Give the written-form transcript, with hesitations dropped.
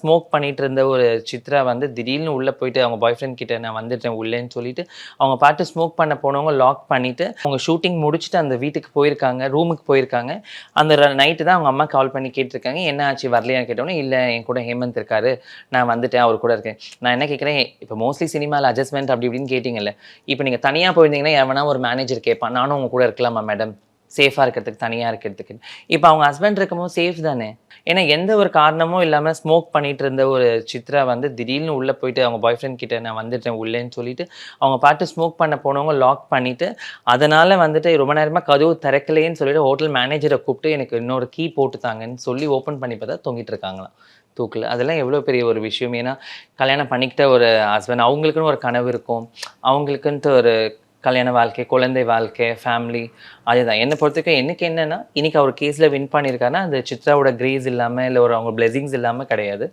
Smoke பண்ணிட்டு இருந்த ஒரு சித்ரா வந்து திடீர்னு உள்ள போயிட்டு அவங்க பாய் ஃப்ரெண்ட் கிட்ட நான் வந்துட்டேன் உள்ளேன்னு சொல்லிட்டு, அவங்க பாட்டு ஸ்மோக் பண்ண போனவங்க லாக் பண்ணிட்டு, அவங்க ஷூட்டிங் முடிச்சுட்டு அந்த வீட்டுக்கு போயிருக்காங்க. ரூமுக்கு போயிருக்காங்க. அந்த நைட்டு தான் அவங்க அம்மா கால் பண்ணி கேட்டுருக்காங்க. "என்ன ஆச்சு வரலையான்னு?" கேட்டோனே, "இல்ல என் கூட ஹேமந்த் இருக்காரு. நான் வந்துட்டேன். அவர் கூட இருக்கேன்." நான் என்ன கேட்கிறேன், இப்ப மோஸ்ட்லி சினிமால அட்ஜஸ்ட்மென்ட் அப்படி இப்படின்னு கேட்டீங்கல்ல. இப்ப நீங்க தனியா போயிருந்தீங்கன்னா, எவனா ஒரு மேனேஜர் கேட்பான். "நானும் உங்க கூட இருக்கலாமா மேடம்? சேஃபா இருக்கிறதுக்கு, தனியா இருக்கிறதுக்கு." இப்ப அவங்க ஹஸ்பண்ட் இருக்கும்போது சேஃப் தானே! ஏன்னா, எந்த ஒரு காரணமும் இல்லாம ஸ்மோக் பண்ணிட்டு இருந்த ஒரு சித்ரா வந்து திடீர்னு உள்ள போயிட்டு அவங்க பாய் ஃப்ரெண்ட் கிட்ட நான் வந்துட்டேன் உள்ளேன்னு சொல்லிட்டு, அவங்க பாட்டு ஸ்மோக் பண்ண போனவங்க லாக் பண்ணிட்டு, அதனால வந்துட்டு ரொம்ப நேரமா கதவு திறக்கலையேன்னு சொல்லிட்டு ஹோட்டல் மேனேஜர கூப்பிட்டு எனக்கு இன்னொரு கீ போட்டு தாங்கன்னு சொல்லி ஓப்பன் பண்ணி பார்த்தா தொங்கிட்டு இருக்காங்களாம் தூக்குல. அதெல்லாம் எவ்வளோ பெரிய ஒரு விஷயம். ஏன்னா, கல்யாணம் பண்ணிக்கிட்ட ஒரு ஹஸ்பண்ட் அவங்களுக்குன்னு ஒரு கனவு இருக்கும். அவங்களுக்குன்ட்டு ஒரு கல்யாண வாழ்க்கை, குழந்தை வாழ்க்கை, ஃபேமிலி அதுதான். என்ன பொறுத்தவரைக்கும் எனக்கு என்னன்னா, இன்னைக்கு அவர் கேஸ்ல வின் பண்ணியிருக்காருன்னா, அது சித்ராவோட கிரேஸ் இல்லாம, இல்ல ஒரு அவங்க பிளெஸிங்ஸ் இல்லாம கிடையாது.